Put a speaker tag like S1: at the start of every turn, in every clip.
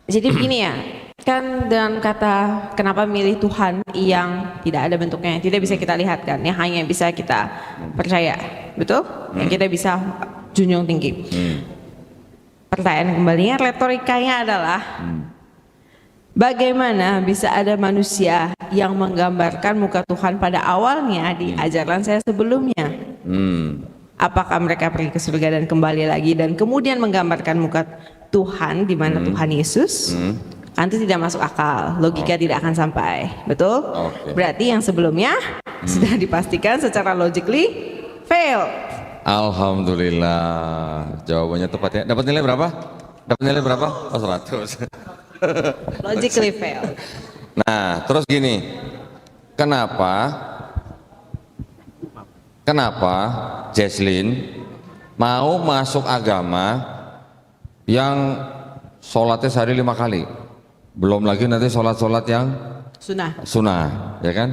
S1: Jadi begini ya, kan dengan kata kenapa milih Tuhan yang tidak ada bentuknya, yang tidak bisa kita lihat kan, yang hanya bisa kita percaya, betul? Yang kita bisa junjung tinggi. Pertanyaan kembalinya, retorikanya adalah bagaimana bisa ada manusia yang menggambarkan muka Tuhan pada awalnya di ajaran saya sebelumnya? Apakah mereka pergi ke surga dan kembali lagi dan kemudian menggambarkan muka Tuhan di mana Tuhan Yesus? Nanti tidak masuk akal, logika tidak akan sampai, betul? Berarti yang sebelumnya sudah dipastikan secara logically fail.
S2: Alhamdulillah, jawabannya tepat ya. Dapat nilai berapa? Dapat nilai berapa? Oh, 100.
S1: Logically fail.
S2: Nah, terus gini, kenapa Jesslyn mau masuk agama yang sholatnya sehari 5 kali? Belum lagi nanti sholat-sholat yang sunnah, ya kan?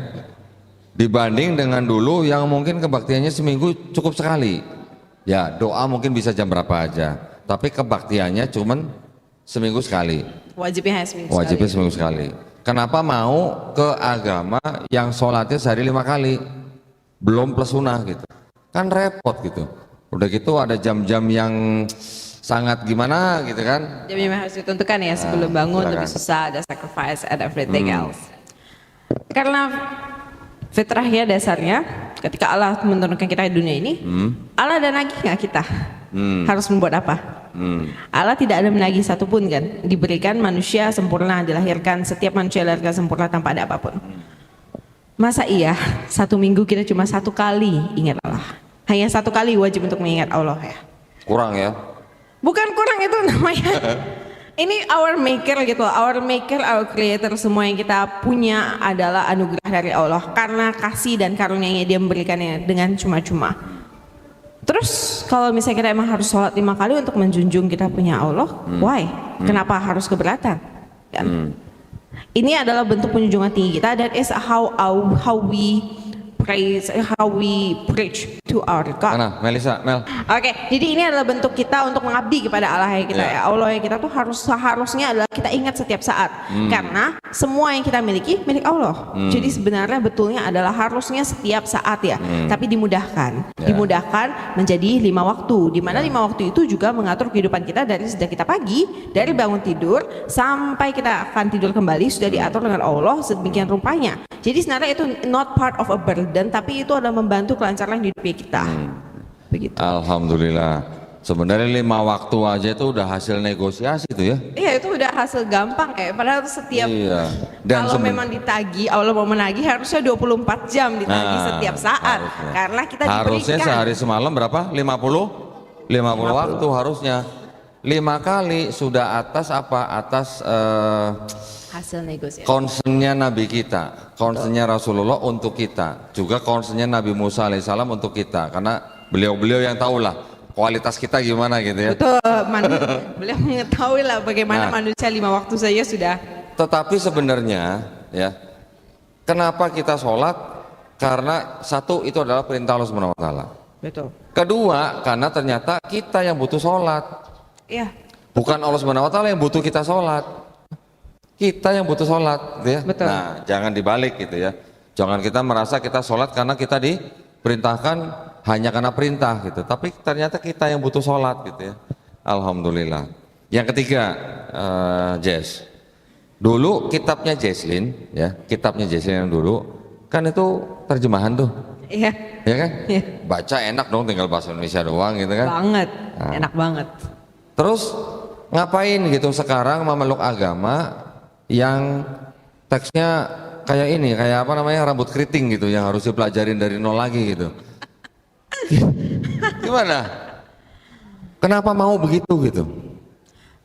S2: Dibanding dengan dulu yang mungkin kebaktiannya seminggu cukup sekali. Ya, doa mungkin bisa jam berapa aja, tapi kebaktiannya cuman seminggu sekali.
S1: Wajibnya
S2: seminggu sekali. Kenapa mau ke agama yang sholatnya sehari 5 kali? Belum plus sunnah gitu. Kan repot gitu. Udah gitu ada jam-jam yang sangat gimana gitu kan.
S1: Jam-jam harus ditentukan ya sebelum bangun, lebih susah, ada sacrifice and everything else. Karena fitrahnya dasarnya ketika Allah menurunkan kita di dunia ini, Allah ada nagih nggak kita? Harus membuat apa? Allah tidak ada menagih satupun kan. Diberikan manusia sempurna, dilahirkan, setiap manusia dilahirkan sempurna tanpa ada apapun. Masa iya 1 minggu kita cuma 1 kali ingat Allah? Hanya 1 kali wajib untuk mengingat Allah ya?
S2: Kurang ya?
S1: Bukan kurang, itu namanya ini our maker gitu, our maker, our creator, semua yang kita punya adalah anugerah dari Allah karena kasih dan karunia-Nya Dia memberikannya dengan cuma-cuma. Terus kalau misalnya kita emang harus sholat 5 kali untuk menjunjung kita punya Allah, why? Kenapa harus keberatan? Kan? Ini adalah bentuk penjunjungan tinggi kita. That is how we praise, how we preach to our God.
S2: Mana, Melisa, Mel?
S1: Oke, jadi ini adalah bentuk kita untuk mengabdi kepada Allah yang kita ya. Allah yang kita tuh harusnya adalah kita ingat setiap saat. Karena semua yang kita miliki milik Allah. Jadi sebenarnya betulnya adalah harusnya setiap saat ya. Tapi dimudahkan. Dimudahkan menjadi 5 waktu. Di mana 5 waktu itu juga mengatur kehidupan kita dari sejak kita pagi, dari bangun tidur sampai kita akan tidur kembali sudah diatur dengan Allah sedemikian rupanya. Jadi sebenarnya itu not part of a burden, tapi itu adalah membantu kelancaran hidup kita. Begitu.
S2: Alhamdulillah. Sebenarnya 5 waktu aja itu udah hasil negosiasi itu ya.
S1: Iya, itu udah hasil gampang kayak. Padahal setiap
S2: Dan
S1: kalau memang ditagi, Allah mau menagih harusnya 24 jam ditagi setiap saat.
S2: Harusnya.
S1: Karena kita
S2: harusnya
S1: diberikan.
S2: sehari semalam berapa? 50 waktu harusnya. 5 kali sudah atas apa? Atas
S1: Hasil negosiasi.
S2: concernnya Nabi kita, concernnya Rasulullah untuk kita, juga concernnya Nabi Musa alaihissalam untuk kita, karena beliau-beliau yang tahulah kualitas kita gimana gitu ya.
S1: Betul, beliau mengetahui lah bagaimana manusia 5 waktu saja sudah.
S2: Tetapi sebenarnya ya, kenapa kita sholat? Karena satu itu adalah perintah Allah Subhanahu Wa Taala.
S1: Betul.
S2: Kedua, karena ternyata kita yang butuh sholat.
S1: Iya.
S2: Bukan Allah Subhanahu Wa Taala yang butuh kita sholat. Kita yang butuh sholat, gitu ya.
S1: Betul.
S2: Nah, jangan dibalik gitu ya. Jangan kita merasa kita sholat karena kita diperintahkan hanya karena perintah gitu. Tapi ternyata kita yang butuh sholat gitu ya. Alhamdulillah. Yang ketiga, Jess. Dulu kitabnya Jesslyn, ya, kitabnya Jesslyn yang dulu kan itu terjemahan tuh.
S1: Iya.
S2: Ya kan?
S1: Iya.
S2: Baca enak dong, tinggal bahasa Indonesia doang gitu kan.
S1: Banget, enak banget.
S2: Terus ngapain gitu sekarang memeluk agama yang teksnya kayak ini, kayak apa namanya, rambut keriting gitu, yang harus dipelajarin dari nol lagi gitu. Gimana? Kenapa mau begitu gitu?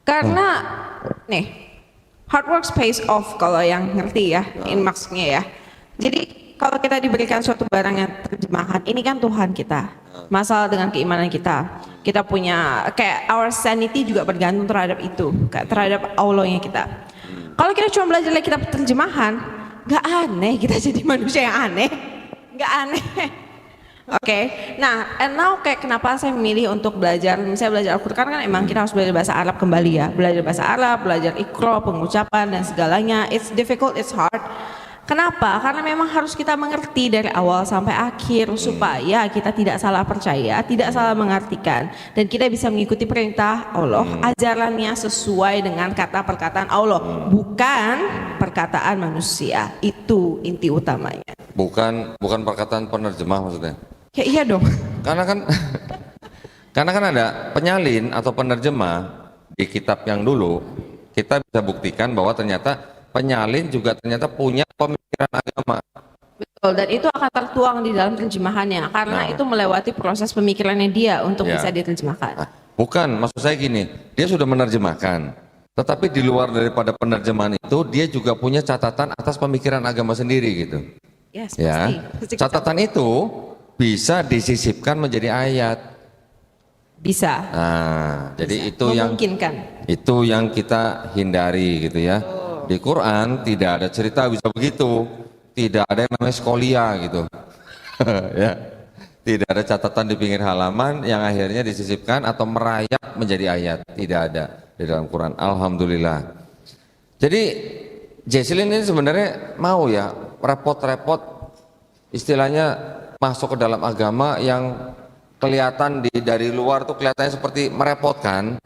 S1: Karena nih, hard work pays off kalau yang ngerti ya, ini maksudnya ya. Jadi kalau kita diberikan suatu barang yang terjemahan, ini kan Tuhan kita. Masalah dengan keimanan kita. Kita punya kayak our sanity juga bergantung terhadap itu, terhadap Allahnya kita. Kalau kita cuma belajar lagi kitab terjemahan, nggak aneh kita jadi manusia yang aneh, nggak aneh. Oke, nah, and now kayak kenapa saya memilih untuk belajar, misalnya belajar Al-Quran kan emang kita harus belajar bahasa Arab kembali ya, belajar bahasa Arab, belajar Iqra, pengucapan dan segalanya, it's difficult, it's hard. Kenapa? Karena memang harus kita mengerti dari awal sampai akhir supaya kita tidak salah percaya, tidak salah mengartikan, dan kita bisa mengikuti perintah Allah, ajarannya sesuai dengan kata perkataan Allah, bukan perkataan manusia. Itu inti utamanya.
S2: Bukan perkataan penerjemah maksudnya.
S1: Ya iya dong.
S2: Karena kan ada penyalin atau penerjemah di kitab yang dulu, kita bisa buktikan bahwa ternyata penyalin juga ternyata punya pemikiran agama.
S1: Betul, dan itu akan tertuang di dalam terjemahannya karena itu melewati proses pemikirannya dia untuk bisa diterjemahkan.
S2: Bukan, maksud saya gini, dia sudah menerjemahkan, tetapi di luar daripada penerjemahan itu dia juga punya catatan atas pemikiran agama sendiri gitu.
S1: Yes,
S2: Ya,
S1: pasti.
S2: catatan itu bisa disisipkan menjadi ayat.
S1: Bisa.
S2: Nah, jadi
S1: Bisa.
S2: itu yang kita hindari gitu ya. Di Quran tidak ada cerita bisa begitu, tidak ada yang namanya skolia gitu. Ya, tidak ada catatan di pinggir halaman yang akhirnya disisipkan atau merayap menjadi ayat, tidak ada di dalam Quran. Alhamdulillah. Jadi Jesslyn ini sebenarnya mau ya repot-repot, istilahnya masuk ke dalam agama yang kelihatan dari luar tuh kelihatannya seperti merepotkan.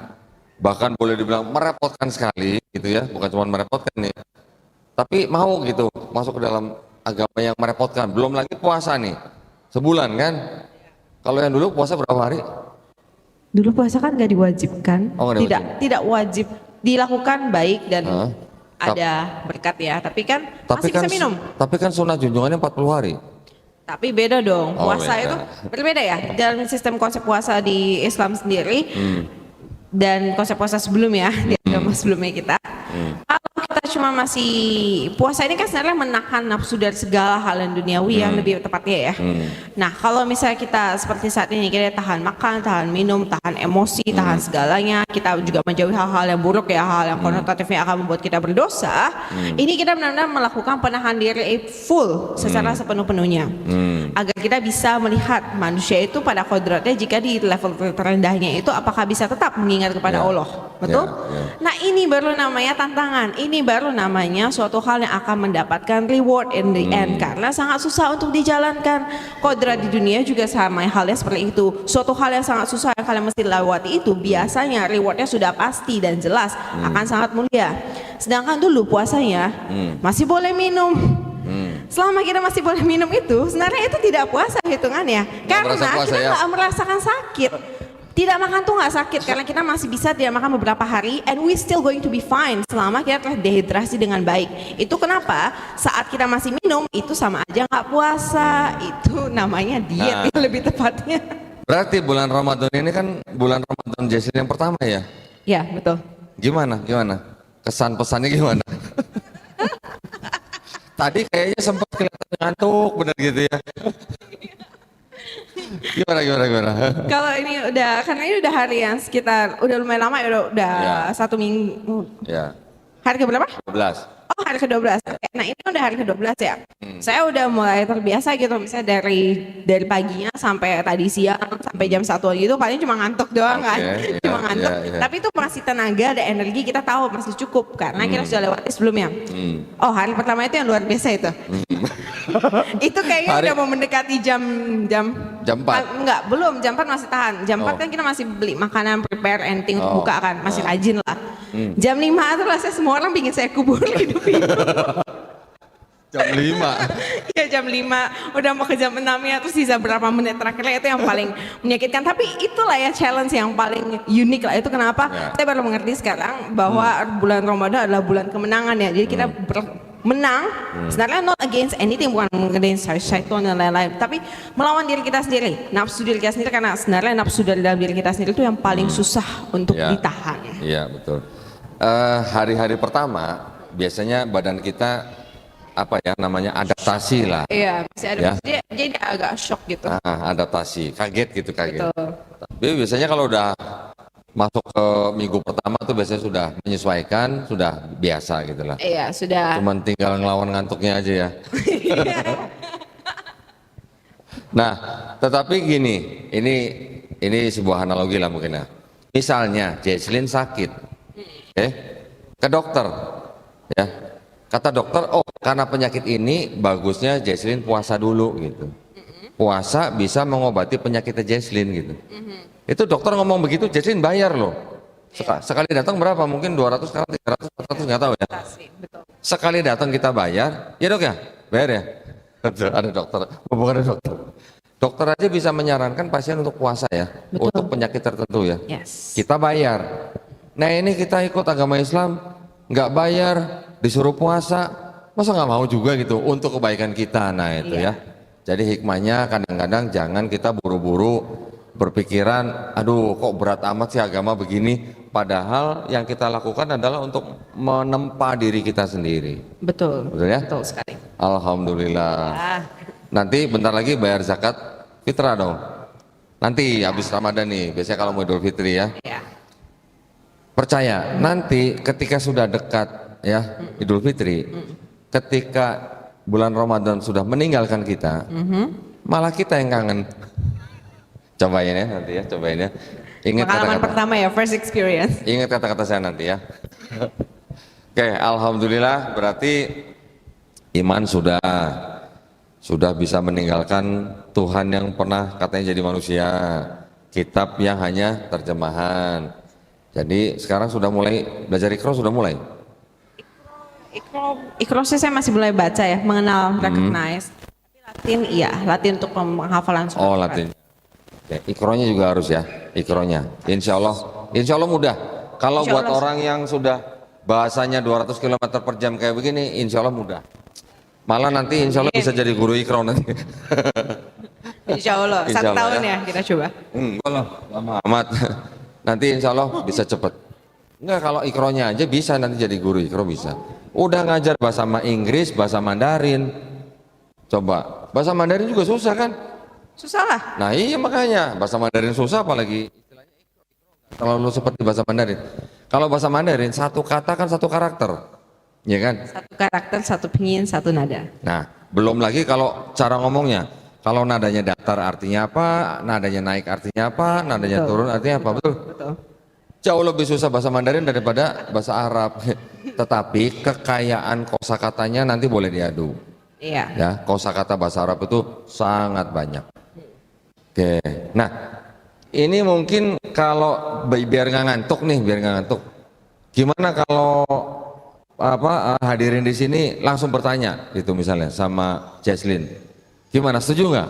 S2: Bahkan boleh dibilang merepotkan sekali gitu ya, bukan cuma merepotkan nih, tapi mau gitu masuk ke dalam agama yang merepotkan. Belum lagi puasa nih, sebulan kan. Kalau yang dulu puasa berapa hari?
S1: Dulu puasa kan nggak diwajibkan, tidak wajib dilakukan baik dan ada berkat ya, tapi kan masih bisa minum.
S2: Tapi kan sunnah junjungannya 40 hari.
S1: Tapi beda dong, puasa
S2: beda.
S1: itu berbeda ya, dalam sistem konsep puasa di Islam sendiri. Dan konsep puasa sebelumnya di agama sebelumnya kita, kalau kita cuma masih puasa ini kan sebenarnya menahan nafsu dari segala hal yang duniawi yang lebih tepatnya ya. Nah kalau misalnya kita seperti saat ini kita tahan makan, tahan minum, tahan emosi, tahan segalanya, kita juga menjauhi hal-hal yang buruk ya, hal yang konotatifnya akan membuat kita berdosa. Ini kita benar-benar melakukan penahan diri full secara sepenuh-penuhnya, agar kita bisa melihat manusia itu pada kodratnya jika di level terendahnya itu apakah bisa tetap mengingat kepada Allah, betul? Nah ini baru namanya tantangan, ini baru namanya suatu hal yang akan mendapatkan reward in the end, karena sangat susah untuk dijalankan. Kodrat di dunia juga sama halnya seperti itu, suatu hal yang sangat susah yang kalian mesti lewati itu biasanya rewardnya sudah pasti dan jelas akan sangat mulia. Sedangkan dulu puasanya masih boleh minum. Selama kita masih boleh minum itu sebenarnya itu tidak puasa hitungannya, karena kita nggak merasakan sakit. Tidak makan tuh nggak sakit karena kita masih bisa tidak makan beberapa hari, and we still going to be fine selama kita telah dehidrasi dengan baik. Itu kenapa saat kita masih minum itu sama aja nggak puasa, itu namanya diet lebih tepatnya.
S2: Berarti bulan Ramadan ini kan bulan Ramadan Jesslyn yang pertama ya?
S1: Ya betul.
S2: Gimana? Kesan pesannya gimana? Tadi kayaknya sempat kelihatan ngantuk bener gitu ya. Gimana?
S1: Kalau ini udah, karena ini udah hari yang sekitar, udah lumayan lama ya, udah 1 minggu.
S2: Ya.
S1: Hari ke berapa?
S2: 12.
S1: Oh hari ke-12. Nah ini udah hari ke-12 ya. Saya udah mulai terbiasa gitu, misalnya dari paginya sampai tadi siang sampai jam 1 gitu paling cuma ngantuk doang kan. Cuma ngantuk. Tapi itu masih tenaga dan energi kita tahu masih cukup karena kita sudah lewati sebelumnya. Oh hari pertama itu yang luar biasa itu. Itu kayaknya udah mau mendekati jam
S2: 4.
S1: Enggak, belum, jam 4 masih tahan. Jam 4 kan kita masih beli makanan, prepare anything untuk buka kan, masih rajin lah. Jam 5 itu rasanya semua orang pingin saya kubur hidup-hidup.
S2: Jam 5.
S1: Ya jam 5 udah mau ke jam 6 ya, terus sisa berapa menit terakhirnya itu yang paling menyakitkan. Tapi itulah ya challenge yang paling unik lah. Itu kenapa saya baru mengerti sekarang bahwa bulan Ramadan adalah bulan kemenangan ya. Jadi kita menang, sebenarnya not against anything, bukan against syaitan dan lain-lain, tapi melawan diri kita sendiri, nafsu diri kita sendiri, karena sebenarnya nafsu dari dalam diri kita sendiri itu yang paling susah untuk ditahan.
S2: Iya betul. Hari-hari pertama biasanya badan kita adaptasi lah.
S1: Iya, masih adaptasi, jadi agak shock gitu.
S2: Adaptasi, kaget.
S1: Betul.
S2: Tapi biasanya kalau udah masuk ke minggu pertama tuh biasanya sudah menyesuaikan, sudah biasa gitu lah.
S1: Iya, sudah.
S2: Cuman tinggal ngelawan ngantuknya aja ya. Nah, tetapi gini, ini sebuah analogi lah mungkin ya. Misalnya Jesslyn sakit, ke dokter, ya. Kata dokter, oh karena penyakit ini bagusnya Jesslyn puasa dulu gitu. Puasa bisa mengobati penyakitnya Jesslyn gitu. Itu dokter ngomong begitu, Jesslyn bayar loh. Sekali datang berapa? Mungkin 200, sekarang 300, 400 nggak tahu ya. Sekali datang kita bayar, ya dok ya, bayar ya. Ada dokter, bukan ada dokter. Dokter aja bisa menyarankan pasien untuk puasa ya, untuk penyakit tertentu ya. Kita bayar. Nah ini kita ikut agama Islam, nggak bayar, disuruh puasa, masa nggak mau juga gitu untuk kebaikan kita. Nah itu ya. Jadi hikmahnya kadang-kadang jangan kita buru-buru berpikiran, aduh kok berat amat sih agama begini. Padahal yang kita lakukan adalah untuk menempa diri kita sendiri.
S1: Betul.
S2: Betul ya?
S1: Betul sekali.
S2: Alhamdulillah. Nanti bentar lagi bayar zakat fitrah dong. Nanti habis Ramadan nih, biasanya kalau mau Idul Fitri ya. Percaya, nanti ketika sudah dekat ya Idul Fitri, ketika bulan Ramadan sudah meninggalkan kita, malah kita yang kangen. Cobain ya nanti ya, cobain ya. Ingat
S1: pengalaman
S2: kata-kata
S1: pertama ya, first experience.
S2: Ingat kata-kata saya nanti ya. Oke, alhamdulillah berarti iman sudah bisa meninggalkan Tuhan yang pernah katanya jadi manusia, kitab yang hanya terjemahan. Jadi sekarang sudah mulai belajar Iqra, sudah mulai.
S1: Iqra sih saya masih mulai baca ya, mengenal, recognize. Tapi Latin iya, Latin untuk penghafalan surat.
S2: Oh Latin. Iqronya juga harus ya, Iqronya. Insya Allah mudah. Kalau buat orang yang sudah bahasanya 200 km per jam kayak begini, insya Allah mudah. Malah nanti insya Allah bisa jadi guru Iqro nanti.
S1: Insya Allah, 1 tahun ya kita coba.
S2: Lama amat. Nanti insya Allah bisa cepet. Enggak, kalau Iqronya aja bisa nanti jadi guru Iqro bisa. Udah ngajar bahasa Inggris, bahasa Mandarin. Coba, bahasa Mandarin juga susah kan?
S1: Susah lah.
S2: Nah iya makanya bahasa Mandarin susah, apalagi istilahnya terlalu seperti bahasa Mandarin. Kalau bahasa Mandarin satu kata kan satu karakter, ya kan?
S1: Satu karakter, satu pinyin, satu nada.
S2: Nah belum lagi kalau cara ngomongnya, kalau nadanya datar artinya apa, nadanya naik artinya apa, nadanya turun artinya apa, betul? Jauh lebih susah bahasa Mandarin daripada bahasa Arab. Tetapi kekayaan kosakatanya nanti boleh diadu.
S1: Iya. Ya,
S2: kosakata bahasa Arab itu sangat banyak. Oke, nah ini mungkin kalau biar nggak ngantuk nih, gimana kalau hadirin di sini langsung bertanya gitu misalnya sama Jesslyn, gimana, setuju nggak?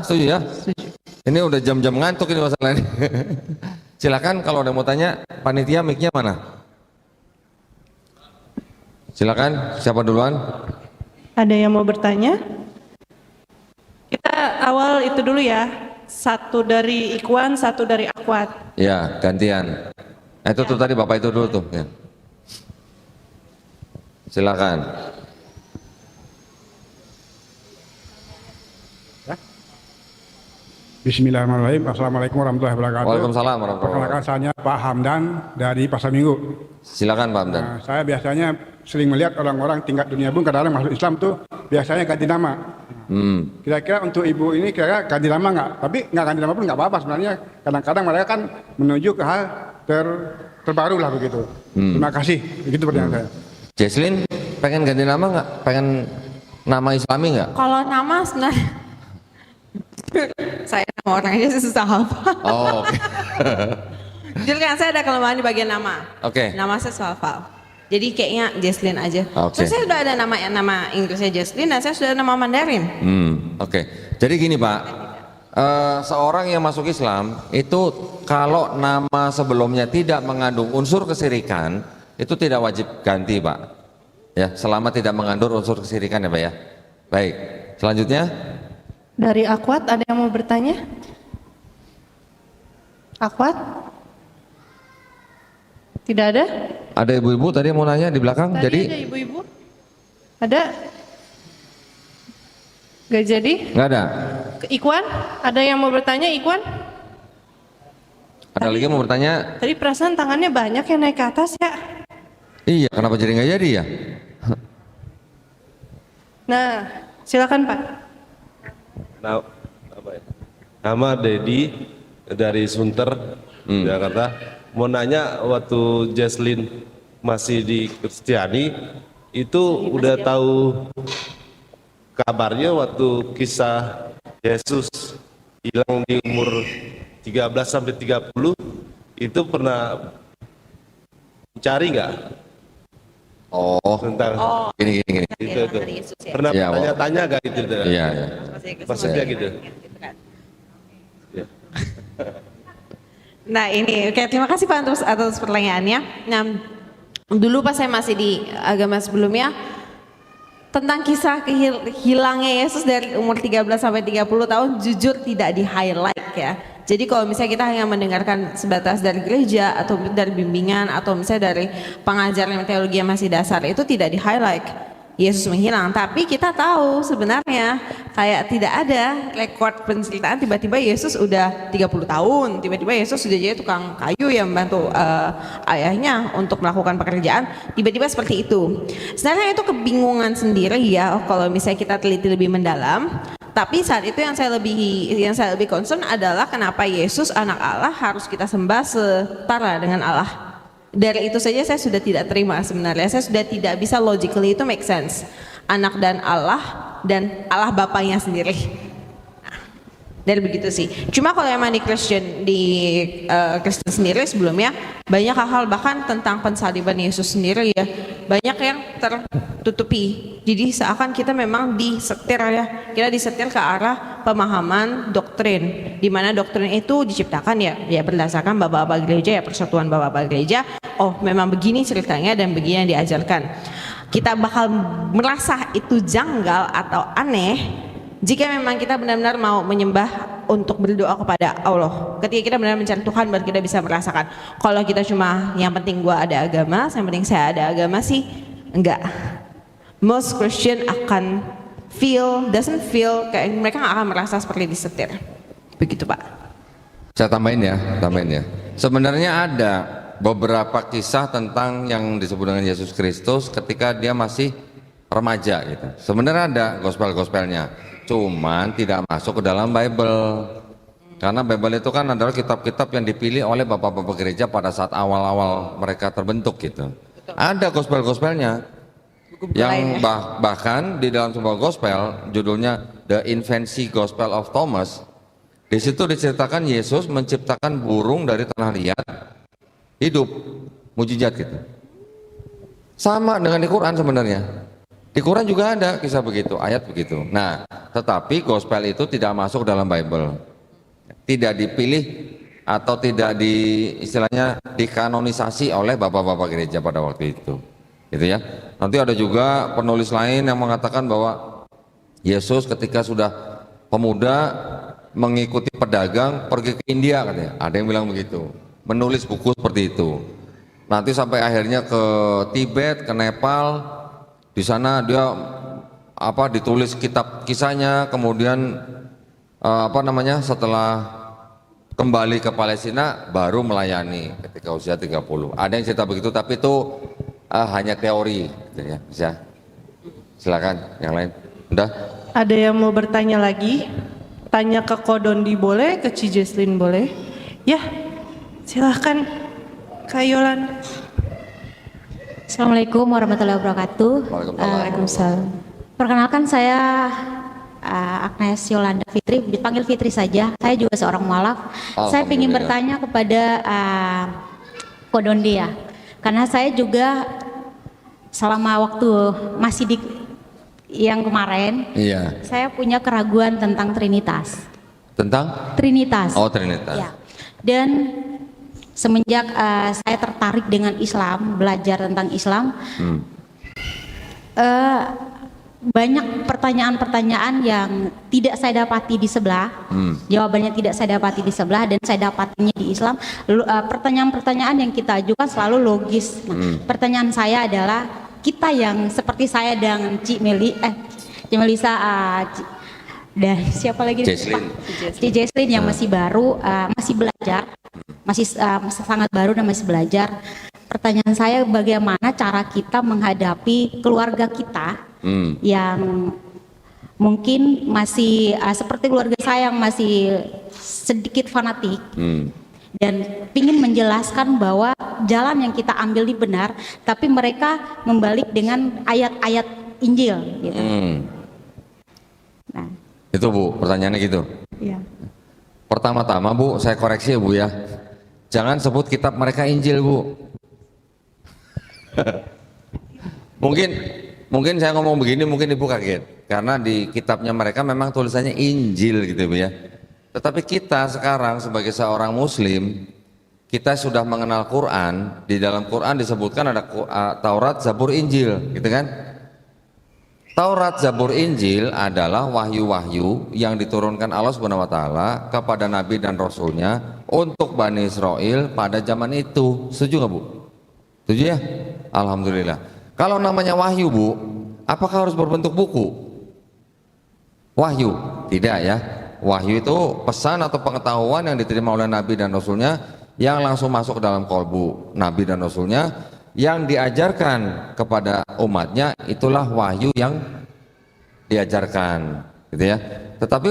S2: Setuju ya? Setuju. Ini udah jam-jam ngantuk ini masalahnya. Silakan kalau ada mau tanya, panitia mic-nya mana? Silakan, siapa duluan?
S3: Ada yang mau bertanya? Kita awal itu dulu ya, 1 dari Ikhwan, 1 dari Akhwat.
S2: Ya, gantian. Itu tuh tadi Bapak itu dulu tuh. Ya. Silakan.
S4: Bismillahirrahmanirrahim. Assalamualaikum warahmatullahi wabarakatuh.
S2: Waalaikumsalam warahmatullahi wabarakatuh.
S4: Perkenalkan, saya Pak Hamdan dari Pasar Minggu.
S2: Silakan Pak Hamdan.
S4: Saya biasanya sering melihat orang-orang tingkat dunia pun kadang-kadang masuk Islam tuh biasanya ganti nama. Kira-kira untuk ibu ini kira-kira ganti nama nggak? Tapi nggak ganti nama pun nggak apa-apa sebenarnya. Kadang-kadang mereka kan menuju ke hal terbaru lah begitu. Terima kasih. Begitu pertanyaan saya.
S2: Jesslyn pengen ganti nama nggak? Pengen nama Islami nggak?
S1: Kalau nama sebenarnya saya nama orang aja susah hafal.
S2: Oh, oke.
S1: Jujur kan saya ada kelemahan di bagian nama.
S2: Oke.
S1: Nama saya susah hafal. Jadi kayaknya Jesslyn aja.
S2: Oke.
S1: So, saya sudah ada nama Inggrisnya Jesslyn dan saya sudah ada nama Mandarin.
S2: Oke. Jadi gini Pak, seorang yang masuk Islam itu kalau nama sebelumnya tidak mengandung unsur kesirikan itu tidak wajib ganti Pak. Ya, selama tidak mengandung unsur kesirikan ya Pak ya. Baik. Selanjutnya.
S3: Dari Akhwat ada yang mau bertanya? Akhwat? Tidak ada?
S2: Ada ibu-ibu tadi mau nanya di belakang.
S3: Tadi
S2: jadi
S3: ada ibu-ibu? Ada? Gak jadi?
S2: Nggak ada.
S3: Ikhwan? Ada yang mau bertanya Ikhwan?
S2: Ada lagi yang mau bertanya?
S3: Tadi perasaan tangannya banyak yang naik ke atas ya?
S2: Iya, kenapa jadi nggak jadi ya?
S3: Nah, silakan Pak.
S5: Nah, apa ya? Nama Dedi dari Sunter, Jakarta. Mau nanya, waktu Jesslyn masih di Kristiani, itu udah tahu kabarnya waktu kisah Yesus hilang di umur 13 sampai 30, itu pernah cari nggak
S2: Oh,
S5: tentang
S2: gini.
S5: itu?
S1: Dari Yesus ya.
S5: Pernah
S2: Ya,
S5: tanya-tanya nggak gitu?
S2: Iya, iya.
S5: Maksudnya gitu. Ya.
S1: Nah ini, oke, terima kasih Pak atas pertanyaannya. Nah, dulu pas saya masih di agama sebelumnya, tentang kisah hilangnya Yesus dari umur 13 sampai 30 tahun jujur tidak di highlight ya. Jadi kalau misalnya kita hanya mendengarkan sebatas dari gereja atau dari bimbingan atau misalnya dari pengajaran teologi yang masih dasar, itu tidak di highlight Yesus menghilang. Tapi kita tahu sebenarnya kayak tidak ada rekor penceritaan tiba-tiba Yesus udah 30 tahun, tiba-tiba Yesus sudah jadi tukang kayu yang membantu ayahnya untuk melakukan pekerjaan, tiba-tiba seperti itu. Sebenarnya itu kebingungan sendiri ya kalau misalnya kita teliti lebih mendalam. Tapi saat itu yang saya lebih concern adalah kenapa Yesus anak Allah harus kita sembah setara dengan Allah. Dari itu saja saya sudah tidak terima sebenarnya. Saya sudah tidak bisa logically itu make sense. Anak dan Allah Bapaknya sendiri. Dari begitu sih. Cuma kalau emang di Kristen sendiri sebelumnya banyak hal-hal bahkan tentang pensaliban Yesus sendiri ya banyak yang tertutupi. Jadi seakan kita memang disetir ya, kita disetir ke arah pemahaman doktrin, di mana doktrin itu diciptakan ya berdasarkan bapak-bapak gereja ya, persatuan bapak-bapak gereja. Oh memang begini ceritanya dan begini yang diajarkan. Kita bakal merasa itu janggal atau aneh jika memang kita benar-benar mau menyembah untuk berdoa kepada Allah. Ketika kita benar-benar mencari Tuhan baru kita bisa merasakan. Kalau kita cuma yang penting gua ada agama, yang penting saya ada agama sih, enggak. Most Christian akan doesn't feel kayak mereka nggak akan merasa seperti disetir. Begitu Pak.
S2: Saya tambahin ya. Sebenarnya ada beberapa kisah tentang yang disebut dengan Yesus Kristus ketika dia masih remaja gitu. Sebenarnya ada gospel-gospelnya. Cuman tidak masuk ke dalam Bible. Karena Bible itu kan adalah kitab-kitab yang dipilih oleh bapak-bapak gereja pada saat awal-awal mereka terbentuk gitu. Betul. Ada gospel-gospelnya yang bahkan di dalam sebuah gospel judulnya The Infancy Gospel of Thomas. Di situ diceritakan Yesus menciptakan burung dari tanah liat hidup, mujizat gitu. Sama dengan di Quran sebenarnya. Di Quran juga ada kisah begitu, ayat begitu. Nah, tetapi gospel itu tidak masuk dalam Bible. Tidak dipilih atau tidak istilahnya dikanonisasi oleh bapak-bapak gereja pada waktu itu. Gitu ya. Nanti ada juga penulis lain yang mengatakan bahwa Yesus ketika sudah pemuda mengikuti pedagang pergi ke India katanya. Ada yang bilang begitu. Menulis buku seperti itu. Nanti sampai akhirnya ke Tibet, ke Nepal. Di sana dia ditulis kitab kisahnya, kemudian setelah kembali ke Palestina baru melayani ketika usia 30. Ada yang cerita begitu tapi itu hanya teori gitu ya. Bisa. Silakan yang lain. Udah?
S3: Ada yang mau bertanya lagi? Tanya ke Kodondi boleh, ke Jesslyn boleh? Ya. Silahkan Kak Yolanda.
S6: Assalamualaikum warahmatullahi wabarakatuh.
S3: Waalaikumsalam.
S6: Perkenalkan saya Agnes Yolanda Fitri, dipanggil Fitri saja. Saya juga seorang mualaf. Saya ingin bertanya kepada Kodondi ya, karena saya juga selama waktu masih di yang kemarin, saya punya keraguan tentang Trinitas.
S2: Tentang?
S6: Trinitas.
S2: Oh Trinitas.
S6: Ya. Dan semenjak saya tertarik dengan Islam, belajar tentang Islam, banyak pertanyaan-pertanyaan yang tidak saya dapati di sebelah, jawabannya tidak saya dapati di sebelah dan saya dapatinya di Islam. Pertanyaan-pertanyaan yang kita ajukan selalu logis. Nah, pertanyaan saya adalah kita yang seperti saya dan Ci Melisa, dan siapa lagi? Jesslyn yang masih baru, masih belajar. Masih sangat baru dan masih belajar. Pertanyaan saya, bagaimana cara kita menghadapi keluarga kita yang mungkin masih seperti keluarga saya yang masih sedikit fanatik dan ingin menjelaskan bahwa jalan yang kita ambil ini benar, tapi mereka membalik dengan ayat-ayat Injil gitu. Nah,
S2: Itu Bu, pertanyaannya gitu.
S6: iya.
S2: Pertama-tama Bu, saya koreksi ya Bu ya. Jangan sebut kitab mereka Injil Bu. Mungkin saya ngomong begini mungkin Ibu kaget. Karena di kitabnya mereka memang tulisannya Injil gitu Bu ya. Tetapi kita sekarang sebagai seorang Muslim, kita sudah mengenal Quran. Di dalam Quran disebutkan ada Taurat, Zabur, Injil gitu kan. Taurat, Zabur, Injil adalah wahyu-wahyu yang diturunkan Allah Subhanahu wa taala kepada nabi dan rasulnya untuk Bani Israel pada zaman itu. Setuju nggak Bu? Setuju ya? Alhamdulillah. Kalau namanya wahyu Bu, apakah harus berbentuk buku? Wahyu? Tidak ya. Wahyu itu pesan atau pengetahuan yang diterima oleh nabi dan rasulnya yang langsung masuk ke dalam kolbu nabi dan rasulnya, yang diajarkan kepada umatnya, itulah wahyu yang diajarkan gitu ya. Tetapi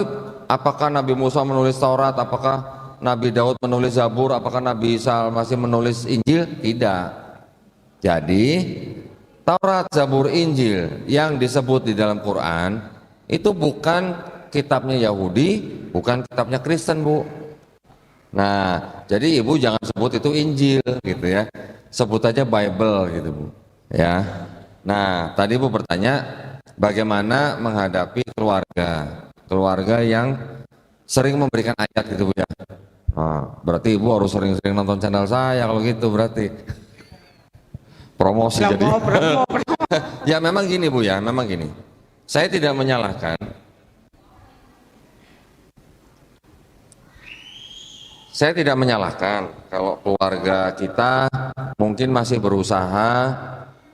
S2: apakah Nabi Musa menulis Taurat, apakah Nabi Daud menulis Zabur, apakah Nabi Isa masih menulis Injil? Tidak. Jadi Taurat, Zabur, Injil yang disebut di dalam Quran itu bukan kitabnya Yahudi, bukan kitabnya Kristen Bu. Nah, jadi Ibu jangan sebut itu Injil gitu ya. Sebut aja Bible gitu Bu. Ya. Nah, tadi Ibu bertanya bagaimana menghadapi keluarga yang sering memberikan ayat gitu Bu ya. Nah, berarti Ibu harus sering-sering nonton channel saya kalau gitu berarti. Promosi jadi. Ya memang gini Bu ya, memang gini. Saya tidak menyalahkan. Saya tidak menyalahkan kalau keluarga kita mungkin masih berusaha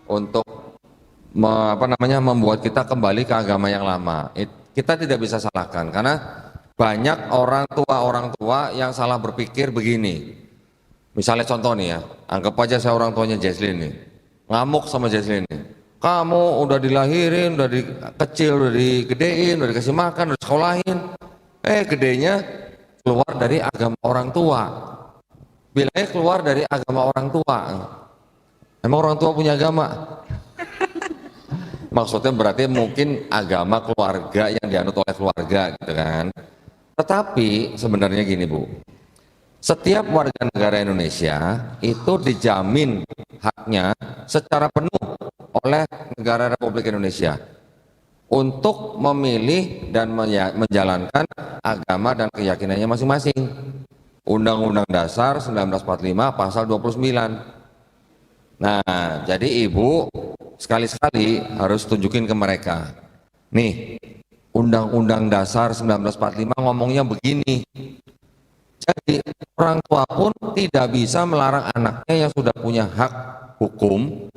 S2: untuk membuat kita kembali ke agama yang lama. Kita tidak bisa salahkan karena banyak orang tua yang salah berpikir begini. Misalnya contoh nih ya, anggap aja saya orang tuanya Jesslyn nih, ngamuk sama Jesslyn nih. Kamu udah dilahirin, udah kecil, udah digedein, udah dikasih makan, udah sekolahin. Gedenya keluar dari agama orang tua. Bilangnya keluar dari agama orang tua. Emang orang tua punya agama? Maksudnya berarti mungkin agama keluarga yang dianut oleh keluarga gitu kan. Tetapi sebenarnya gini Bu, setiap warga negara Indonesia itu dijamin haknya secara penuh oleh negara Republik Indonesia untuk memilih dan menjalankan agama dan keyakinannya masing-masing. Undang-Undang Dasar 1945 pasal 29. Nah, jadi Ibu sekali-sekali harus tunjukin ke mereka. Nih, Undang-Undang Dasar 1945 ngomongnya begini. Jadi orang tua pun tidak bisa melarang anaknya yang sudah punya hak hukum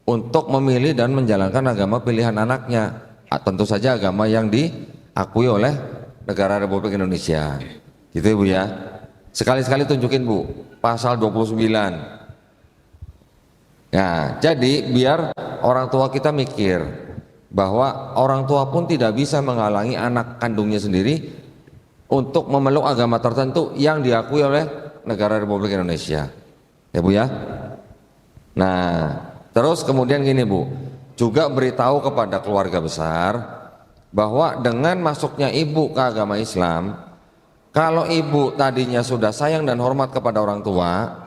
S2: untuk memilih dan menjalankan agama pilihan anaknya. Tentu saja agama yang diakui oleh negara Republik Indonesia. Gitu ya Bu ya. Sekali-sekali tunjukin Bu, pasal 29. Nah, jadi biar orang tua kita mikir bahwa orang tua pun tidak bisa menghalangi anak kandungnya sendiri untuk memeluk agama tertentu yang diakui oleh negara Republik Indonesia. Ya Bu ya. Nah, terus kemudian gini Bu, juga beritahu kepada keluarga besar bahwa dengan masuknya Ibu ke agama Islam, kalau Ibu tadinya sudah sayang dan hormat kepada orang tua,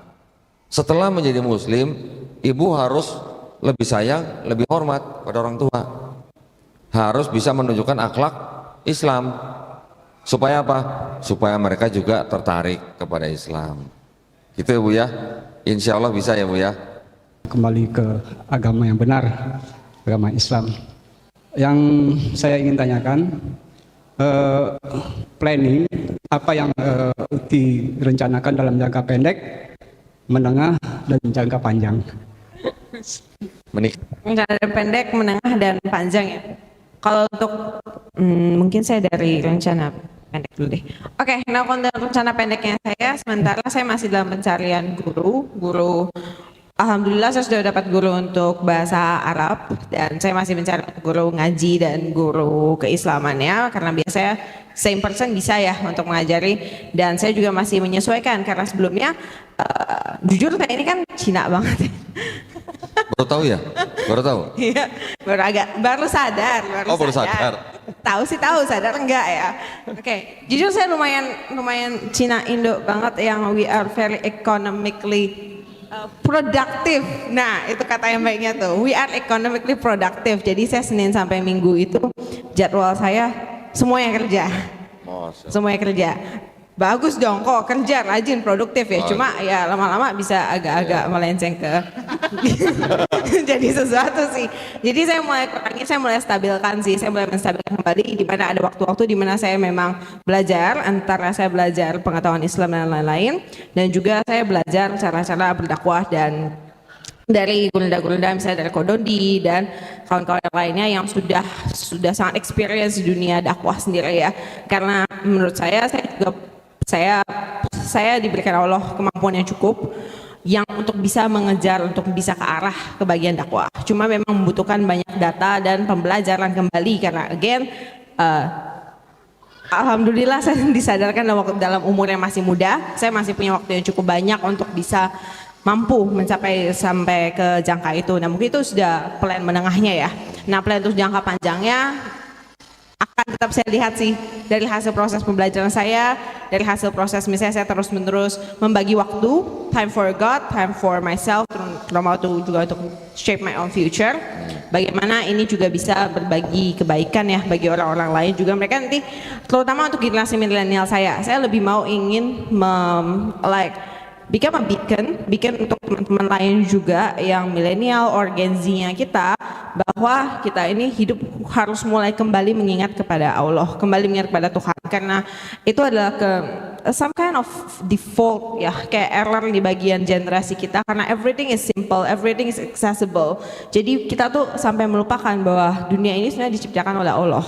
S2: setelah menjadi Muslim, Ibu harus lebih sayang, lebih hormat pada orang tua. Harus bisa menunjukkan akhlak Islam. Supaya apa? Supaya mereka juga tertarik kepada Islam. Gitu ya Bu ya. Insya Allah bisa ya Bu ya.
S7: Kembali ke agama yang benar, agama Islam. Yang saya ingin tanyakan, planning apa yang direncanakan dalam jangka pendek, menengah, dan jangka panjang?
S1: Rencana pendek, menengah, dan panjang ya. Kalau untuk mungkin saya dari rencana pendek dulu deh. Oke, nah untuk rencana pendeknya saya, sementara saya masih dalam pencarian guru Alhamdulillah saya sudah dapat guru untuk bahasa Arab dan saya masih mencari guru ngaji dan guru keislamannya karena biasanya same person bisa ya untuk mengajari dan saya juga masih menyesuaikan karena sebelumnya jujur saya ini kan Cina banget.
S2: Baru tahu ya? Baru tahu?
S1: Iya, baru sadar.
S2: Baru sadar.
S1: Tahu sih tahu, sadar enggak ya? Oke, jujur saya lumayan Cina Indo banget yang we are very economically productive. Nah, itu kata yang baiknya tuh. We are economically productive. Jadi saya Senin sampai Minggu itu jadwal saya semuanya kerja. Semuanya kerja. Bagus dong kok kerja rajin produktif ya. Cuma ya lama-lama bisa agak-agak melenceng ke jadi sesuatu sih. Jadi saya mulai stabilkan sih. Saya mulai menstabilkan kembali di mana ada waktu-waktu di mana saya memang belajar antara saya belajar pengetahuan Islam dan lain-lain dan juga saya belajar cara-cara berdakwah dan dari gurunda-gurunda misalnya dari Kodondi dan kawan-kawan yang lainnya yang sudah sangat experience di dunia dakwah sendiri ya. Karena menurut saya saya diberikan Allah kemampuan yang cukup yang untuk bisa mengejar untuk bisa ke arah kebagian dakwah. Cuma memang membutuhkan banyak data dan pembelajaran kembali karena again alhamdulillah saya disadarkan dalam umur yang masih muda, saya masih punya waktu yang cukup banyak untuk bisa mampu mencapai sampai ke jangka itu. Nah mungkin itu sudah plan menengahnya ya. Nah plan untuk jangka panjangnya akan tetap saya lihat sih dari hasil proses pembelajaran saya, dari hasil proses misalnya saya terus-menerus membagi waktu, time for God, time for myself, terutama juga untuk shape my own future. Bagaimana ini juga bisa berbagi kebaikan ya bagi orang-orang lain juga mereka nanti, terutama untuk generasi milenial saya lebih mau ingin become a beacon untuk teman-teman lain juga yang milenial or Gen Z-nya kita bahwa kita ini hidup harus mulai kembali mengingat kepada Allah, kembali mengingat kepada Tuhan karena itu adalah some kind of default ya kayak error di bagian generasi kita karena everything is simple, everything is accessible. Jadi kita tuh sampai melupakan bahwa dunia ini sebenarnya diciptakan oleh Allah.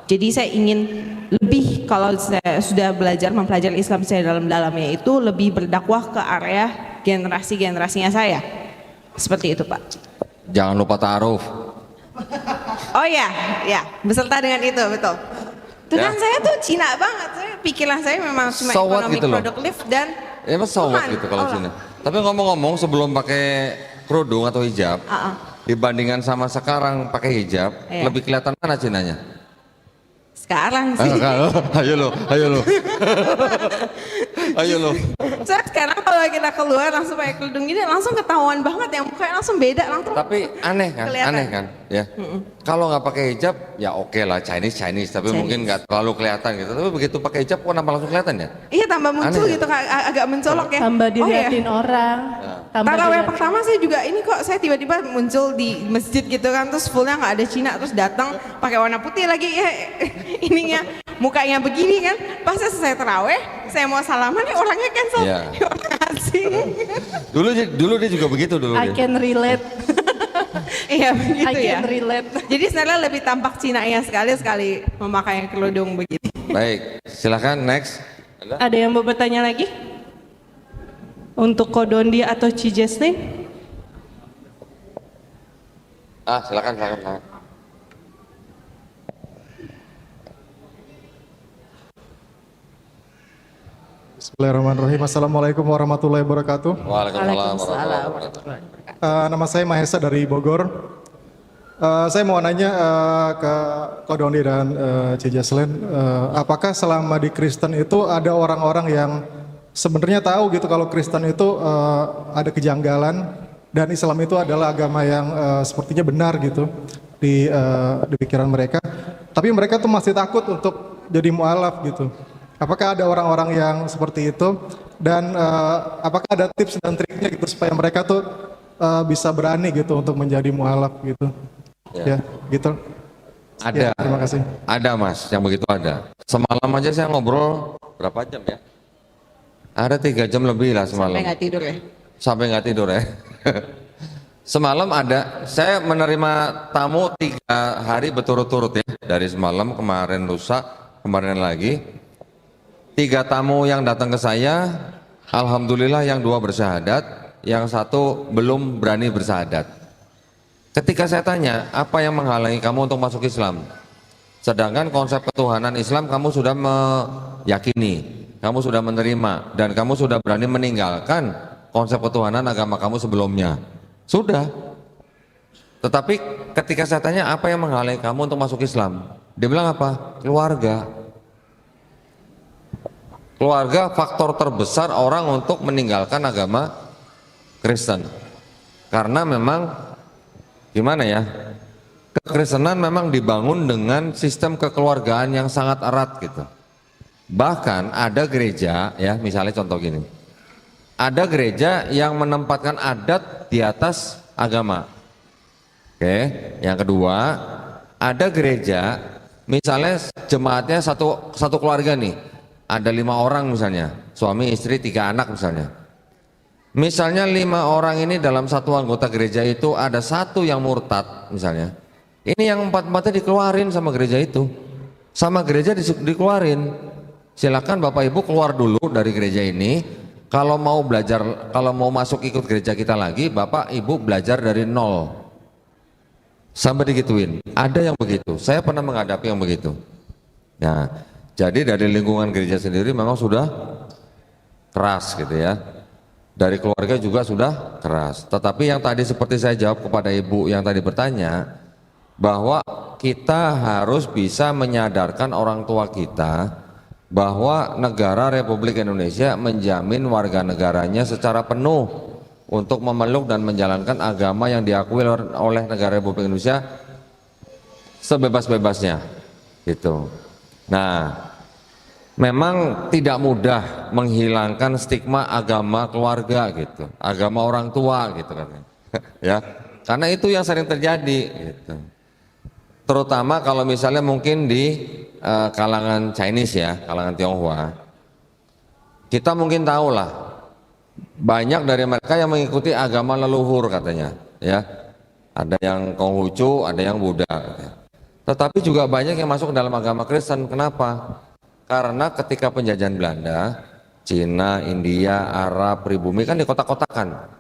S1: Jadi saya ingin lebih kalau saya sudah belajar mempelajari Islam saya dalam-dalamnya itu lebih berdakwah ke area generasi-generasinya saya. Seperti itu Pak.
S2: Jangan lupa ta'aruf.
S1: Oh ya, beserta dengan itu betul. Tuh kan saya tuh Cina banget, pikiran saya memang cuma ekonomi
S2: gitu
S1: produktif dan
S2: ya mas sawat gitu kalau Cina. Tapi ngomong-ngomong sebelum pakai kerudung atau hijab, dibandingkan sama sekarang pakai hijab, lebih kelihatan mana Cinanya?
S1: Sekarang sih.
S2: Ayo lo.
S1: So, sekarang kalau kita keluar langsung pakai kerudung gini langsung ketahuan banget yang mukanya langsung beda langsung.
S2: Tapi aneh kan, ya. Kalau nggak pakai hijab ya oke lah Chinese, tapi mungkin nggak terlalu kelihatan gitu. Tapi begitu pakai hijab kok nampak langsung kelihatan ya?
S1: Iya tambah muncul
S2: aneh,
S1: gitu agak mencolok ya.
S3: Tambah diliatin orang.
S1: Tarawih pertama saya juga ini kok saya tiba-tiba muncul di masjid gitu kan terus fullnya nggak ada Cina terus datang pakai warna putih lagi ya ininya mukanya begini kan pas selesai tarawih saya mau salaman nih orangnya cancel orang asing.
S2: Dulu dia juga begitu dulu.
S3: I can relate.
S1: Iya begitu
S3: I
S1: ya.
S3: can relate.
S1: Jadi sebenarnya lebih tampak Cina ya sekali memakai kerudung begitu.
S2: Baik, silakan next.
S3: Ada yang mau bertanya lagi? Untuk Kodondi atau Ci Jesslyn?
S2: Silakan.
S8: Bismillahirrahmanirrahim. Assalamualaikum warahmatullahi wabarakatuh.
S2: Waalaikumsalam warahmatullahi wabarakatuh.
S8: Nama saya Mahesa dari Bogor. Saya mau nanya ke Kodondi dan Ci Jesslyn, apakah selama di Kristen itu ada orang-orang yang sebenarnya tahu gitu kalau Kristen itu ada kejanggalan dan Islam itu adalah agama yang sepertinya benar gitu di pikiran mereka, tapi mereka tuh masih takut untuk jadi mualaf gitu. Apakah ada orang-orang yang seperti itu dan apakah ada tips dan triknya gitu supaya mereka tuh bisa berani gitu untuk menjadi mualaf gitu? Ya gitu.
S2: Ada.
S8: Ya, terima kasih.
S2: Ada mas, yang begitu ada. Semalam aja saya ngobrol berapa jam ya? Ada 3 jam lebih lah semalam.
S1: Sampai nggak tidur ya?
S2: Sampai nggak tidur ya. Semalam ada, saya menerima tamu 3 hari berturut-turut ya. Dari semalam, kemarin lusa, kemarin lagi. 3 tamu yang datang ke saya, alhamdulillah yang 2 bersyahadat, yang satu belum berani bersyahadat. Ketika saya tanya, apa yang menghalangi kamu untuk masuk Islam? Sedangkan konsep ketuhanan Islam kamu sudah meyakini, kamu sudah menerima, dan kamu sudah berani meninggalkan konsep ketuhanan agama kamu sebelumnya. Sudah. Tetapi ketika saya tanya apa yang menghalangi kamu untuk masuk Islam, dia bilang apa? Keluarga. Keluarga faktor terbesar orang untuk meninggalkan agama Kristen. Karena memang gimana ya? Kekristenan memang dibangun dengan sistem kekeluargaan yang sangat erat gitu. Bahkan ada gereja ya, misalnya contoh gini. Ada gereja yang menempatkan adat di atas agama. Oke, yang kedua, ada gereja misalnya jemaatnya satu keluarga nih, ada 5 orang misalnya, suami istri 3 anak misalnya. Misalnya 5 orang ini dalam satu anggota gereja itu ada 1 yang murtad misalnya. Ini yang 4-4-nya dikeluarin sama gereja itu, sama gereja dikeluarin. Silakan Bapak Ibu keluar dulu dari gereja ini. Kalau mau belajar, kalau mau masuk ikut gereja kita lagi, Bapak Ibu belajar dari nol. Sampai digituin. Ada yang begitu. Saya pernah menghadapi yang begitu. Nah, jadi dari lingkungan gereja sendiri memang sudah keras gitu ya. Dari keluarga juga sudah keras. Tetapi yang tadi seperti saya jawab kepada ibu yang tadi bertanya, bahwa kita harus bisa menyadarkan orang tua kita bahwa negara Republik Indonesia menjamin warga negaranya secara penuh untuk memeluk dan menjalankan agama yang diakui oleh negara Republik Indonesia sebebas-bebasnya gitu. Nah, memang tidak mudah menghilangkan stigma agama keluarga gitu, agama orang tua gitu kan. Ya, karena itu yang sering terjadi gitu. Terutama kalau misalnya mungkin di kalangan Chinese ya, kalangan Tionghoa. Kita mungkin tahu lah, banyak dari mereka yang mengikuti agama leluhur katanya, ya. Ada yang Konghucu, ada yang Buddha. Tetapi juga banyak yang masuk dalam agama Kristen. Kenapa? Karena ketika penjajahan Belanda, Cina, India, Arab, pribumi kan dikotak-kotakan,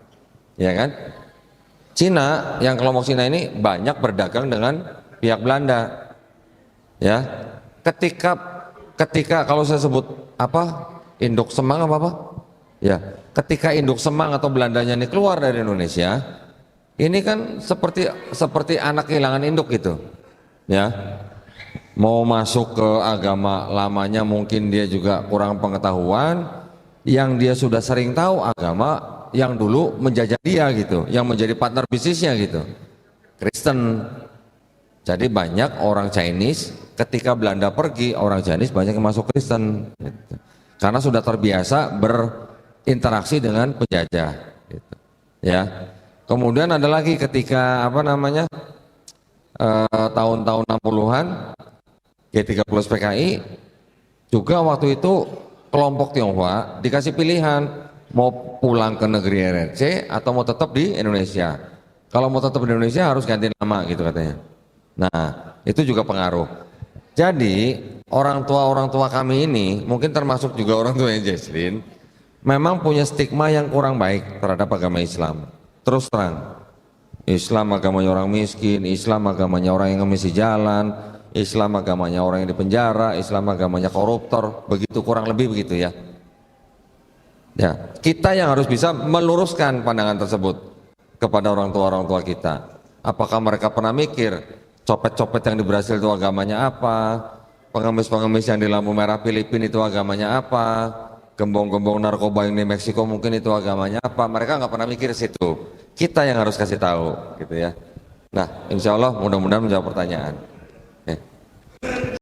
S2: ya kan? Cina, yang kelompok Cina ini banyak berdagang dengan pihak Belanda, ya. Ketika kalau saya sebut apa induk semang apa? Ya, ketika induk semang atau Belandanya ini keluar dari Indonesia, ini kan seperti anak kehilangan induk gitu, ya. Mau masuk ke agama lamanya mungkin dia juga kurang pengetahuan, yang dia sudah sering tahu agama yang dulu menjajah dia gitu, yang menjadi partner bisnisnya gitu, Kristen. Jadi banyak orang Chinese ketika Belanda pergi, orang Chinese banyak yang masuk Kristen gitu. Karena sudah terbiasa berinteraksi dengan penjajah gitu. Ya. Kemudian ada lagi ketika tahun-tahun 60-an G30 PKI juga waktu itu kelompok Tionghoa dikasih pilihan mau pulang ke negeri RRC atau mau tetap di Indonesia. Kalau mau tetap di Indonesia harus ganti nama gitu katanya. Nah, itu juga pengaruh. Jadi orang tua kami ini mungkin termasuk juga orang tuanya Jesslyn, memang punya stigma yang kurang baik terhadap agama Islam. Terus terang, Islam agamanya orang miskin, Islam agamanya orang yang ngemisi jalan, Islam agamanya orang yang dipenjara, Islam agamanya koruptor, begitu kurang lebih begitu ya. Ya, kita yang harus bisa meluruskan pandangan tersebut kepada orang tua kita. Apakah mereka pernah mikir copet-copet yang di Brasil itu agamanya apa, pengemis-pengemis yang di lampu merah Filipina itu agamanya apa, gembong-gembong narkoba yang di Meksiko mungkin itu agamanya apa. Mereka nggak pernah mikir situ. Kita yang harus kasih tahu gitu ya. Nah, insya Allah mudah-mudahan menjawab pertanyaan.